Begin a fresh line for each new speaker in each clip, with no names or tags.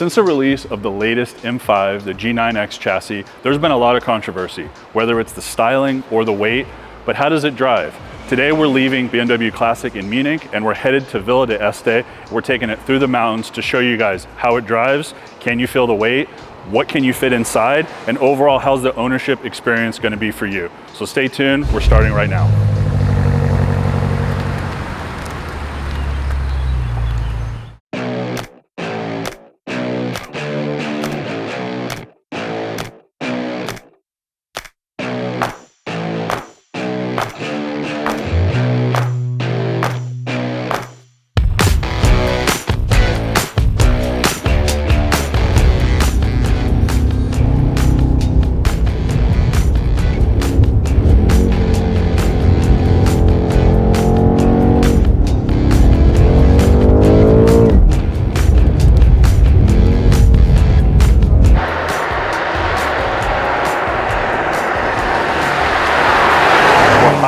Since the release of the latest M5, the G9X chassis, there's been a lot of controversy, whether it's the styling or the weight, but how does it drive? Today we're leaving BMW Classic in Munich and we're headed to Villa d'Este. We're taking it through the mountains to show you guys how it drives, can you feel the weight, what can you fit inside, and overall how's the ownership experience going to be for you. So stay tuned, we're starting right now.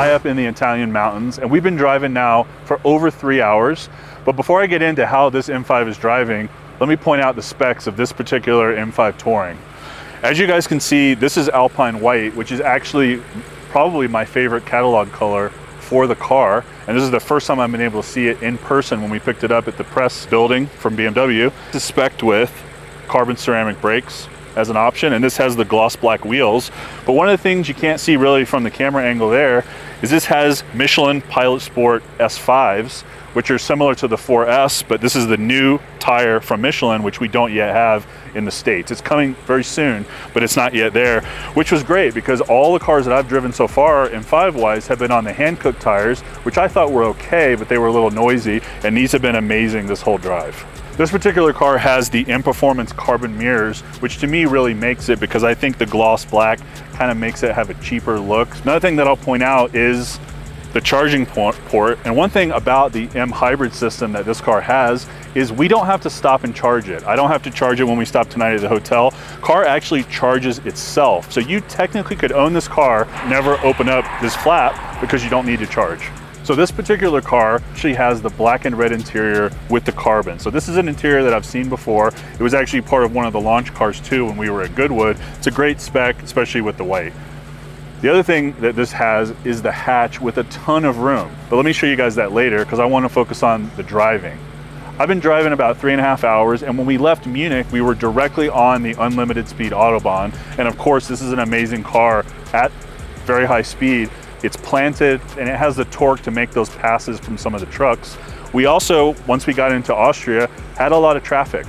Up in the Italian mountains, and we've been driving now for over 3 hours. But before I get into how this M5 is driving, let me point out the specs of this particular M5 Touring. As you guys can see, this is alpine white, which is actually probably my favorite catalog color for the car, and this is the first time I've been able to see it in person when we picked it up at the press building from BMW. It's spec'd with carbon ceramic brakes as an option, and this has the gloss black wheels. But one of the things you can't see really from the camera angle there is this has Michelin Pilot Sport S5s, which are similar to the 4S, but this is the new tire from Michelin, which we don't yet have in the States. It's coming very soon, but it's not yet there, which was great because all the cars that I've driven so far M5-wise have been on the hand-cooked tires, which I thought were okay, but they were a little noisy, and these have been amazing this whole drive. This particular car has the M Performance carbon mirrors, which to me really makes it, because I think the gloss black kind of makes it have a cheaper look. Another thing that I'll point out is the charging port. And one thing about the M hybrid system that this car has is we don't have to stop and charge it. I don't have to charge it when we stop tonight at the hotel. Car actually charges itself. So you technically could own this car, never open up this flap because you don't need to charge. So this particular car actually has the black and red interior with the carbon. So this is an interior that I've seen before. It was actually part of one of the launch cars too when we were at Goodwood. It's a great spec, especially with the white. The other thing that this has is the hatch with a ton of room. But let me show you guys that later because I want to focus on the driving. I've been driving about 3.5 hours, and when we left Munich, we were directly on the unlimited speed Autobahn. And of course, this is an amazing car at very high speed. It's planted and it has the torque to make those passes from some of the trucks. We also, once we got into Austria, had a lot of traffic,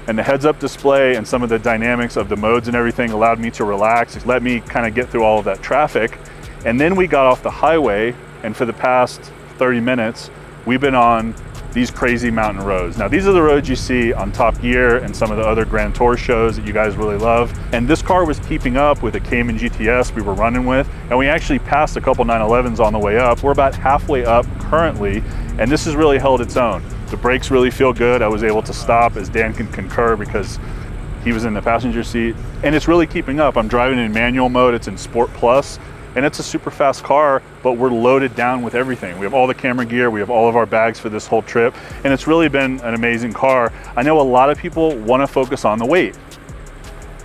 and the heads-up display and some of the dynamics of the modes and everything allowed me to relax. It let me kind of get through all of that traffic. And then we got off the highway, and for the past 30 minutes, we've been on these crazy mountain roads. Now, these are the roads you see on Top Gear and some of the other Grand Tour shows that you guys really love. And this car was keeping up with a Cayman GTS we were running with, and we actually passed a couple 911s on the way up. We're about halfway up currently, and this has really held its own. The brakes really feel good. I was able to stop, as Dan can concur, because he was in the passenger seat, and it's really keeping up. I'm driving in manual mode, it's in Sport Plus, and it's a super fast car, but we're loaded down with everything. We have all the camera gear, we have all of our bags for this whole trip, and it's really been an amazing car. I know a lot of people want to focus on the weight.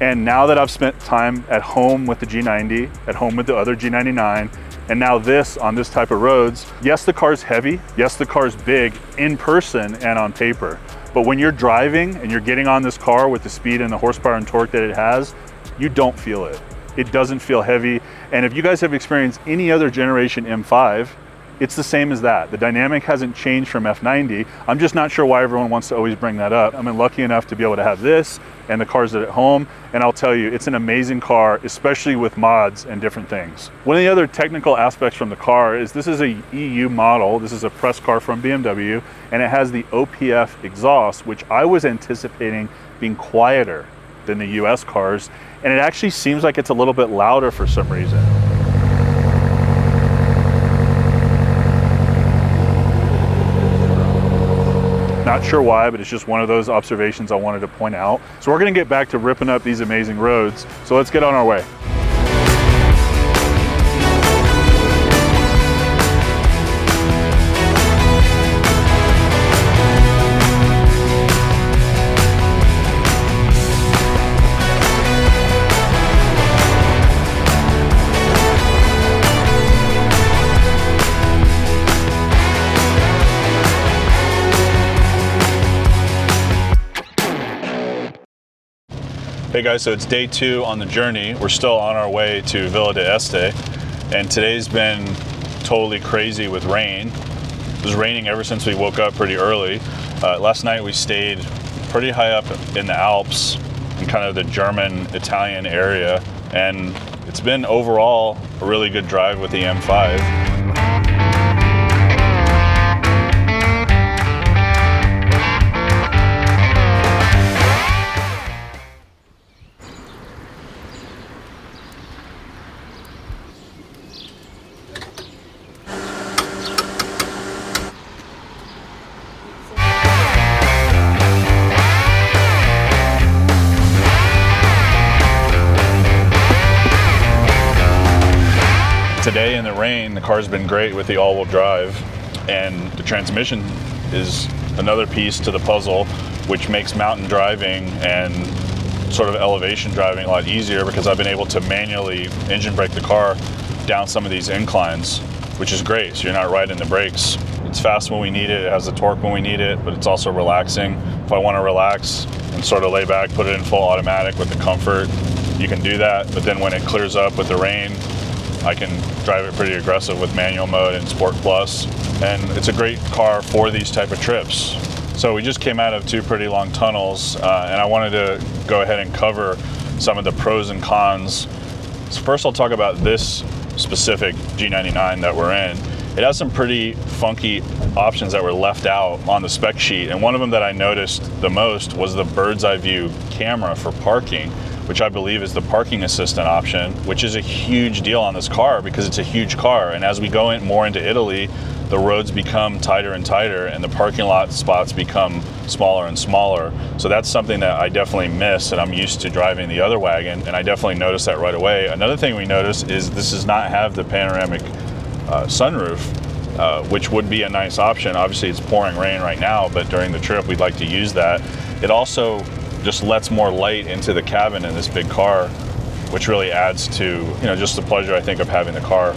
And now that I've spent time at home with the G90, at home with the other G99, and now this on this type of roads, yes, the car's heavy, yes, the car's big in person and on paper, but when you're driving and you're getting on this car with the speed and the horsepower and torque that it has, you don't feel it. It doesn't feel heavy. And if you guys have experienced any other generation M5, it's the same as that. The dynamic hasn't changed from F90. I'm just not sure why everyone wants to always bring that up. I'm lucky enough to be able to have this and the cars that are at home, and I'll tell you, it's an amazing car, especially with mods and different things. One of the other technical aspects from the car is this is a EU model. This is a press car from BMW, and it has the OPF exhaust, which I was anticipating being quieter than the US cars, and it actually seems like it's a little bit louder for some reason. Not sure why, but it's just one of those observations I wanted to point out. So we're gonna get back to ripping up these amazing roads. So let's get on our way. Hey guys, so it's day 2 on the journey. We're still on our way to Villa d'Este, and today's been totally crazy with rain. It was raining ever since we woke up pretty early. Last night we stayed pretty high up in the Alps, in kind of the German-Italian area, and it's been overall a really good drive with the M5. Today in the rain, the car's been great with the all-wheel drive, and the transmission is another piece to the puzzle, which makes mountain driving and sort of elevation driving a lot easier because I've been able to manually engine brake the car down some of these inclines, which is great, so you're not riding the brakes. It's fast when we need it, it has the torque when we need it, but it's also relaxing. If I want to relax and sort of lay back, put it in full automatic with the comfort, you can do that, but then when it clears up with the rain, I can drive it pretty aggressive with manual mode and Sport Plus, and it's a great car for these type of trips. So we just came out of 2 pretty long tunnels, and I wanted to go ahead and cover some of the pros and cons. So first I'll talk about this specific G99 that we're in. It has some pretty funky options that were left out on the spec sheet, and one of them that I noticed the most was the bird's eye view camera for parking, which I believe is the parking assistant option, which is a huge deal on this car because it's a huge car. And as we go more into Italy, the roads become tighter and tighter and the parking lot spots become smaller and smaller. So that's something that I definitely miss, and I'm used to driving the other wagon, and I definitely noticed that right away. Another thing we noticed is this does not have the panoramic sunroof, which would be a nice option. Obviously it's pouring rain right now, but during the trip we'd like to use that. It also just lets more light into the cabin in this big car, which really adds to, just the pleasure I think of having the car.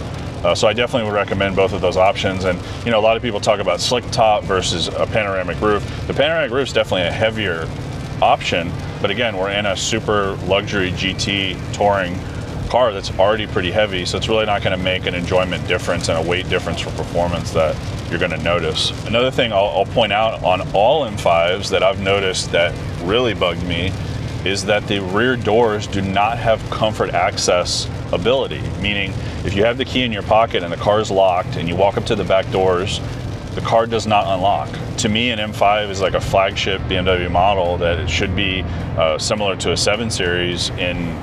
So I definitely would recommend both of those options. And a lot of people talk about slick top versus a panoramic roof. The panoramic roof is definitely a heavier option, but again, we're in a super luxury GT touring car that's already pretty heavy, so it's really not going to make an enjoyment difference and a weight difference for performance that you're going to notice. Another thing I'll point out on all M5s that I've noticed that really bugged me is that the rear doors do not have comfort access ability, meaning if you have the key in your pocket and the car is locked and you walk up to the back doors, the car does not unlock. To me, an M5 is like a flagship BMW model that it should be similar to a 7 Series in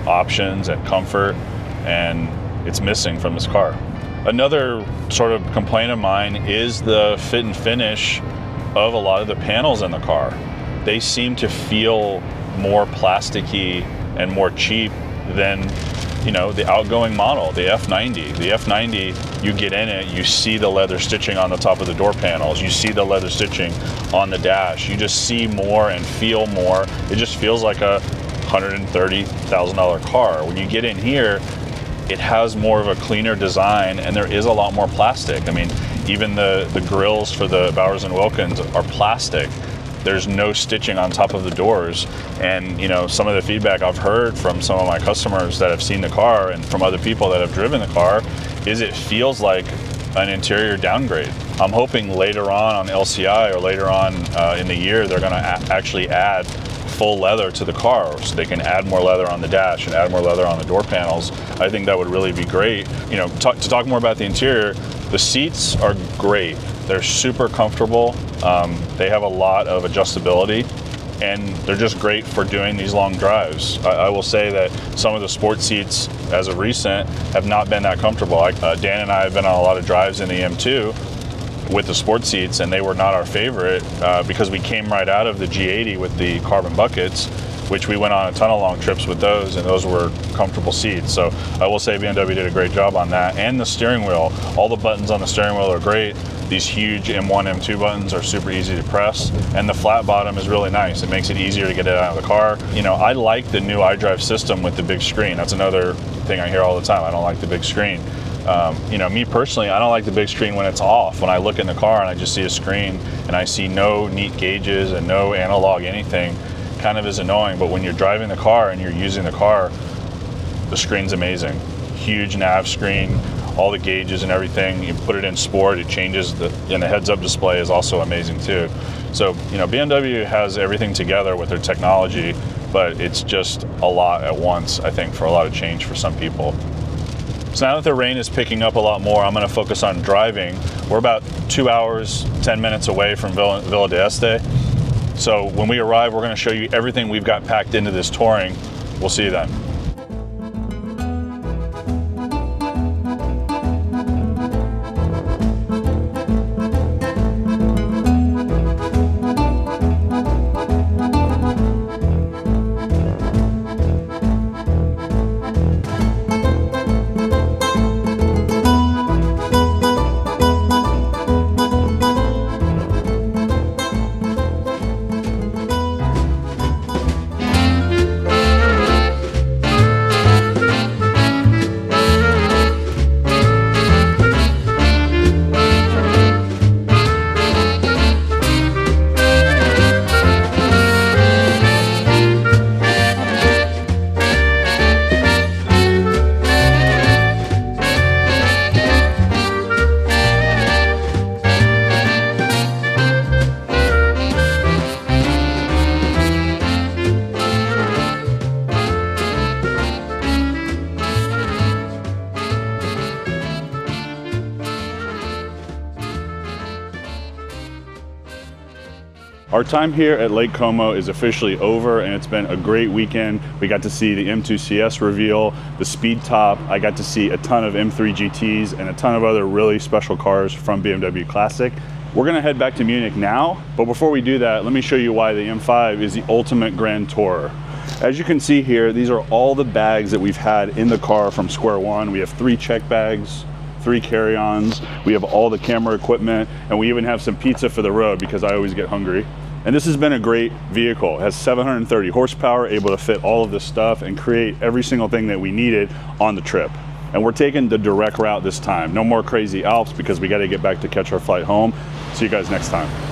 options and comfort, and it's missing from this car. Another sort of complaint of mine is the fit and finish of a lot of the panels in the car. They seem to feel more plasticky and more cheap than the outgoing model, the F90. The F90, you get in it, you see the leather stitching on the top of the door panels, you see the leather stitching on the dash, you just see more and feel more. It just feels like a $130,000 car. When you get in here, it has more of a cleaner design, and there is a lot more plastic. I mean, even the grills for the Bowers & Wilkins are plastic. There's no stitching on top of the doors. And some of the feedback I've heard from some of my customers that have seen the car and from other people that have driven the car is it feels like an interior downgrade. I'm hoping later on LCI or later on in the year they're going to actually add full leather to the car, so they can add more leather on the dash and add more leather on the door panels. I think that would really be great. To talk more about the interior, the seats are great. They're super comfortable. They have a lot of adjustability, and they're just great for doing these long drives. I will say that some of the sport seats, as of recent, have not been that comfortable. Dan and I have been on a lot of drives in the M2 with the sport seats, and they were not our favorite because we came right out of the G80 with the carbon buckets, which we went on a ton of long trips with those, and those were comfortable seats. So I will say BMW did a great job on that. And the steering wheel, all the buttons on the steering wheel are great. These huge M1, M2 buttons are super easy to press, and the flat bottom is really nice. It makes it easier to get it out of the car. I like the new iDrive system with the big screen. That's another thing I hear all the time. I don't like the big screen. Me personally, I don't like the big screen when it's off. When I look in the car and I just see a screen and I see no neat gauges and no analog anything, kind of is annoying, but when you're driving the car and you're using the car, the screen's amazing. Huge nav screen, all the gauges and everything. You put it in sport, it changes, and the heads-up display is also amazing too. So, you know, BMW has everything together with their technology, but it's just a lot at once, I think, for a lot of change for some people. So now that the rain is picking up a lot more, I'm going to focus on driving. We're about 2 hours, 10 minutes away from Villa d'Este. So when we arrive, we're going to show you everything we've got packed into this Touring. We'll see you then. Our time here at Lake Como is officially over, and it's been a great weekend. We got to see the M2 CS reveal, the Speed Top. I got to see a ton of M3 GTs and a ton of other really special cars from BMW Classic. We're gonna head back to Munich now, but before we do that, let me show you why the M5 is the ultimate grand tourer. As you can see here, these are all the bags that we've had in the car from square one. We have 3 check bags, 3 carry-ons, we have all the camera equipment, and we even have some pizza for the road because I always get hungry. And this has been a great vehicle. It has 730 horsepower, able to fit all of this stuff and create every single thing that we needed on the trip. And we're taking the direct route this time. No more crazy Alps because we got to get back to catch our flight home. See you guys next time.